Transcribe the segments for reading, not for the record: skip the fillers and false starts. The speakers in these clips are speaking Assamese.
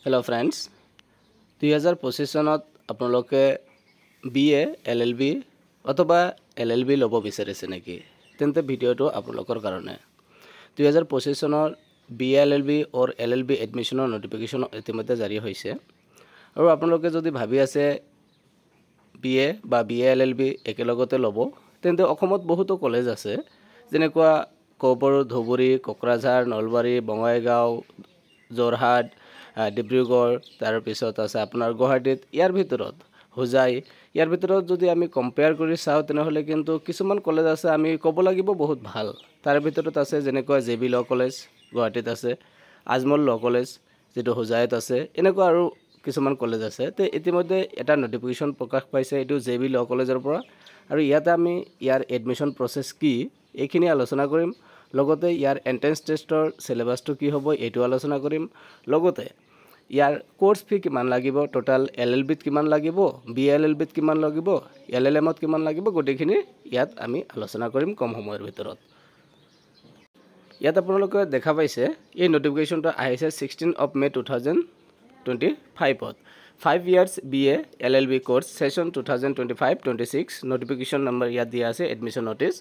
Hello friends, 2025 চনত আপোনালোকে BA LLB অথবা LLB ল'ব বিচাৰিছে নেকি তেন্তে ভিডিঅটো আপোনালোকৰ কাৰণে 2025 চনৰ BA LLB or LLB এডমিশনৰ নোটিফিকেশন ইতিমধ্যে জাৰি হৈছে আৰু আপোনালোকে যদি ভাবি আছে BA বা BA LLB একেলগতে ল'ব তেন্তে অসমত বহুতো কলেজ আছে যেনেকুৱা কোপৰো ধুবুৰী কোকৰাঝাৰ নলবাৰী বঙাইগাঁও যোৰহাট ডিব্ৰুগড় তাৰ পিছত আছে আপোনাৰ গুৱাহাটীত ইয়াৰ ভিতৰত হোজাই ইয়াৰ ভিতৰত যদি আমি কম্পেয়াৰ কৰি চাও তেনেহলে কিন্তু কিছুমান কলেজ আছে আমি ক'ব লাগিব বহুত ভাল তাৰ ভিতৰত আছে যেনেকুৱা JB ল কলেজ গুৱাহাটীত আছে আজমল ল কলেজ যেটো হোজাইত আছে এনেকুৱা আৰু কিছুমান কলেজ আছে তে ইতিমধ্যে এটা নোটিফিকেশন প্ৰকাশ পাইছে এটো JB ল কলেজৰ পৰা আৰু ইয়াতে আমি ইয়াৰ এডমিশন প্ৰসেস কি এইখিনি আলোচনা কৰিম লগতে ইয়াৰ এন্ট্ৰেন্স টেষ্টৰ সিলেবাসটো কি হ'ব এটো আলোচনা কৰিম লগতে ইয়াৰ কোর্স ফি কিমান লাগিব টোটাল LLB ত কিমান লাগিব BLLB ত কিমান লাগিব LLM ত কিমান লাগিব গটেখিনি ইয়াত আমি আলোচনা কৰিম কম সময়ৰ ভিতৰত ইয়াত আপোনালোকে দেখা পাইছে এই নোটিফিকেশনটো আহিছে 16 of May 2025 to 5 years BA LLB course session 2025-26 notification number ইয়াত দিয়া আছে admission notice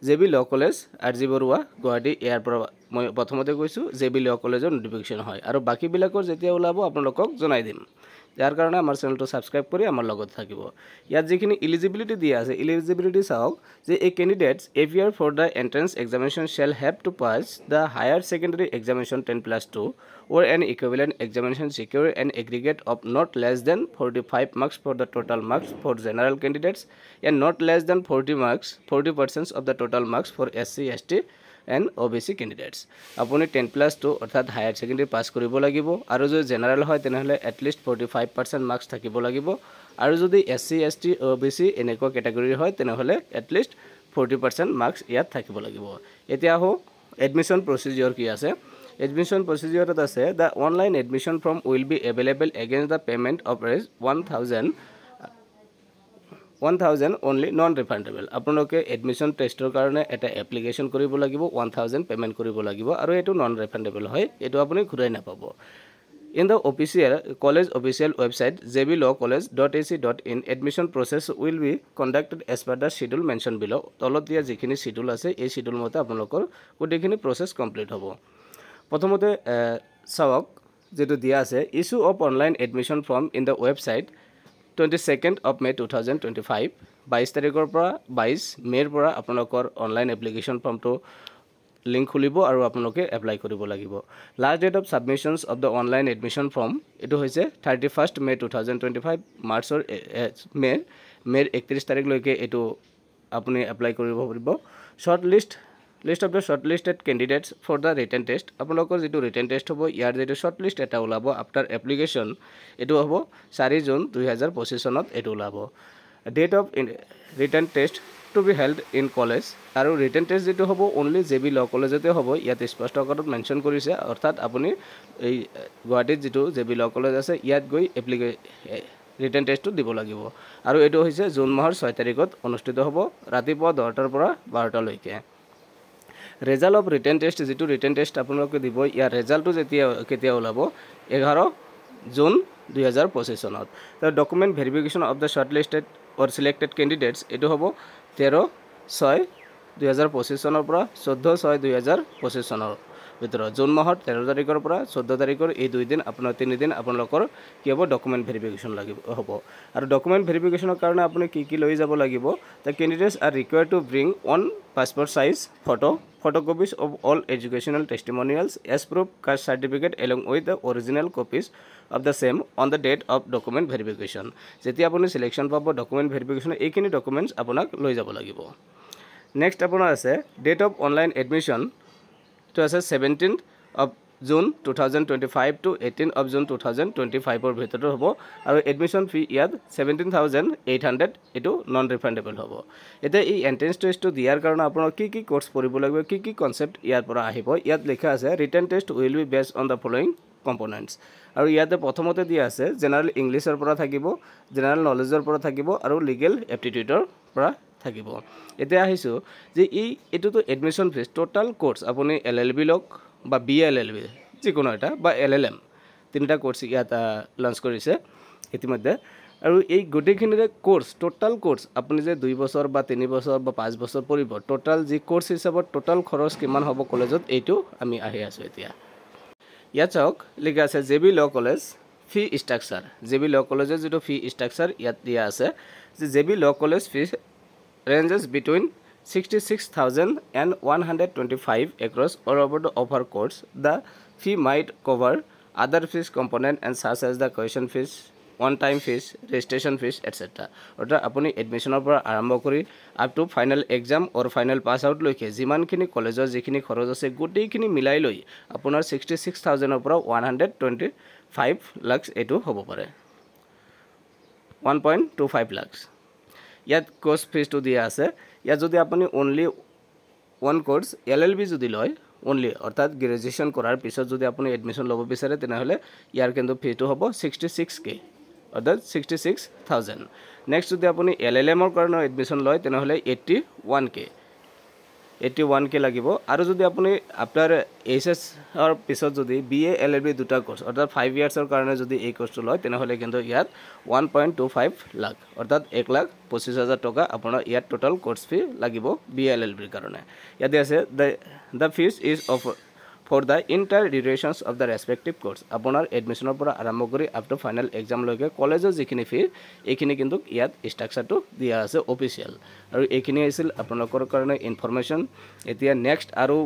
JB Law College RG Barua Guwahati ইয়াৰ পৰা মই প্ৰথমতে কৈছো JB Law Collegeৰ notification হয় আৰু বাকি বিলাকৰ যেতিয়া ওলাব আপোনালোকক জনাই দিম যাৰ কাৰণে আমাৰ চেনেলটো সাবস্ক্ৰাইব কৰি আমাৰ লগত থাকিব ইয়াত যিখিনি এলিজিবিলিটি দিয়া আছে এলিজিবিলিটি চাওক যে এ candidates appear for the entrance examination shall have to pass the higher secondary examination 10+2 or an equivalent examination secure an aggregate of not less than 45 marks for the total marks for general candidates and not less than 40% of the total marks for SC ST and OBC candidates আপনি 10+2 অর্থাৎ হায়ার সেকেন্ডারি পাস কৰিব লাগিব আৰু যদি জেনাৰেল হয় তেনেহলে at least 45% মাৰ্কস থাকিব লাগিব আৰু যদি SC ST OBC এনেকুৱা ক্যাটাগৰি হয় তেনেহলে at least 40% মাৰ্কস ইয়াত থাকিব লাগিব এতিয়া হো এডমিশন প্ৰসিডিউৰ কি আছে Admission procedure আছে the online admission form will be available against the payment of 1000 only non refundable আপোনালোকে এডমিশন টেষ্টৰ কাৰণে এটা এপ্লিকেশন কৰিব লাগিব 1000 পেমেন্ট কৰিব লাগিব আৰু এটো non refundable হয় এটো আপুনি ঘূৰাই নাপাব In the college official website jblawcollege.ac.in admission process will be conducted as per the schedule mentioned below তলত দিয়া যিখিনি শিডিউল আছে এই শিডিউল মতে আপোনালোকৰ গোটেইখিনি প্ৰসেস কমপ্লিট হ'ব প্ৰথমতে সাওক যেটো দিয়া আছে issue of online admission form in the website 22nd of May 2025 22 তাৰিখৰ পৰা 22 মেৰ পৰা আপোনালোকৰ অনলাইন এপ্লিকেশন ফৰ্মটো লিংক খুলিব আৰু আপোনালোকে এপ্লাই কৰিব লাগিব last date of submissions of the online admission form এটো হৈছে 31st May 2025 মাৰ্চৰ মেৰ 31 তাৰিখ লৈকে এটো আপুনি এপ্লাই কৰিব পাৰিব List of the shortlisted candidates for the written test আপোনালোকৰ যেটো written test হ'ব ইয়াৰ যেটো shortlist এটা ওলাব after application এটো হ'ব 4 জুন 2025 চনত এটো ওলাব date of written test to be held in college আৰু written test যেটো হ'ব only JB Law Collegeতে হ'ব ইয়াত স্পষ্ট কৰি মেনশন কৰিছে অৰ্থাৎ আপুনি এই গুৱাহাটীত যেটো JB Law College আছে ইয়াত গৈ written test টো দিব লাগিব আৰু এটো হৈছে জুন মাহৰ 6 তাৰিখত অনুষ্ঠিত হ'ব ৰাতিপুৱা 10টাৰ পৰা 12টা লৈকে Result of written test যেটো written test আপোনালোকে দিব ইয়াৰ ৰিজাল্টটো যেতিয়া কেতিয়া ওলাব 11 জুন 2025 চনত the document verification of the shortlisted or selected candidates এটো হ'ব 13/6/2025 চনৰ পৰা 14/6/2025 চনৰ ভিতৰত জুন মাহৰ 13 তাৰিখৰ পৰা 14 তাৰিখৰ এই দুই দিন আপোনাৰ 3 দিন আপোনালোকৰ কি হ'ব ডকুমেন্ট ভেৰিফিকেশন লাগিব হ'ব আৰু ডকুমেন্ট ভেৰিফিকেশনৰ কাৰণে আপুনি কি লৈ যাব লাগিব the candidates are required to bring one passport size photocopies of all educational testimonials as proof caste certificate along with the original copies of the same on the date of document verification যেতিয়া আপুনি সিলেকশন পাব ডকুমেন্ট ভেৰিফিকেশন এইখিনি ডকুমেন্টস আপোনাক লৈ যাব লাগিব নেক্সট আপোনাৰ আছে date of online admission to আছে 17th of June 2025 to 18th of June 2025 ৰ ভিতৰত হ'ব আৰু এডমিশন ফি ইয়াত 17800 এটো নন ৰিফান্ডেবল হ'ব এটা এই এন্ট্ৰেন্স টেষ্টটো দিয়াৰ কাৰণে আপোনাৰ কি কোৰ্স পঢ়িব লাগিব কি কনসেপ্ট ইয়াৰ পৰা আহিব ইয়াত লেখা আছে written test will be based on the following components আৰু ইয়াতে প্ৰথমতে দিয়া আছে জেনাৰেল ইংলিশৰ পৰা থাকিব জেনাৰেল নলেজৰ পৰা থাকিব আৰু লিগ্যাল এপ্টিটিউডৰ পৰা থাকিব এতিয়া আহিছো যে এটো তো এডমিশন ফিস টোটাল কোর্স আপুনি LLB লক বা BLLB যিকোনো এটা বা LLM তিনিটা কোৰ্স ইয়াত লঞ্চ কৰিছে ইতিমধ্যে আৰু এই গোটেইখিনিৰে কোৰ্স টোটাল কোৰ্স আপুনি যে 2 বছৰ বা 3 বছৰ বা 5 বছৰ পঢ়িব টোটাল যি কোৰ্স হিচাপত টোটাল খৰচ কিমান হ'ব কলেজত এইটো আমি আহি আছো এতিয়া ইয়াত চাওক লিখা আছে জেবি ল কলেজ ফি স্ট্ৰাকচাৰ জেবি ল কলেজৰ যেটো ফি স্ট্ৰাকচাৰ ইয়াত দিয়া আছে যে Jebi law college Phi ranges between 66,000 and 125 across all over the offer course. The fee might cover other fees component and such as the tuition fees, one-time fees, registration fees, etc. অৰ্থাৎ আপুনি এডমিশনৰ পৰা আৰম্ভ কৰি up to final exam or final pass out লৈকে যিমানখিনি কলেজৰ যিখিনি খৰচ আছে গোটেইখিনি মিলাই লৈ আপোনাৰ 66,000 ৰ পৰা 125 লাখ এটো হ'ব পাৰে 1.25 লাখ ইয়াত কোর্স ফিজ তো দিয়া আছে ইয়াত যদি আপুনি অনলি ওয়ান কোর্স এলএলবি যদি লয় অনলি অর্থাৎ গ্রাজুয়েশন করার পিছত যদি আপুনি এডমিশন লব বিচাৰে তেনেহলে ইয়াৰ কিন্তু ফিটো হ'ব 66k অৰ্থাৎ 66,000 নেক্সট যদি আপুনি এলএলএম ৰ কাৰণে এডমিশন লয় তেনেহলে 81k লাগিব আৰু যদি আপুনি আফটাৰ এইচএস ৰ পিছত যদি বিএ এলএলবি দুটা কোৰ্স অৰ্থাৎ 5 ইয়াৰ্সৰ কাৰণে যদি এই কোর্সটো লয় তেনেহলে কিন্তু ইয়াত 1.25 লাখ অর্থাৎ 1,25,000 টকা আপোনাৰ ইয়াত টোটাল কোৰ্স ফি লাগিব বিএ এলএলবিৰ কাৰণে ইয়াতে আছে the fees is of for the entire durations of the respective course আপোনাৰ এডমিশনৰ পৰা আৰম্ভ কৰি আপ টু ফাইনেল এক্সাম লৈকে কলেজৰ যিখিনি ফি এইখিনি কিন্তু ইয়াত স্ট্ৰাকচাৰটো দিয়া আছে অফিচিয়েল আৰু এইখিনি আছিল আপোনালোকৰ কাৰণে ইনফৰমেশন এতিয়া নেক্সট আৰু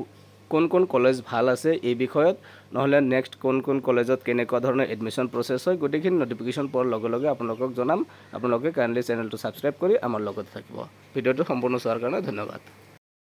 কোন কোন কলেজ ভাল আছে এই বিষয়ত নহলে নেক্সট কোন কোন কলেজত কেনেকুৱা ধৰণৰ এডমিশন প্ৰসেস হয় গোটেইখিনি নোটিফিকেশন পোৱাৰ লগে লগে আপোনালোকক জনাম আপোনালোকে কাইন্ডলি চেনেলটো সাবস্ক্ৰাইব কৰি আমাৰ লগত থাকিব ভিডিওটো সম্পূৰ্ণ চোৱাৰ কাৰণে ধন্যবাদ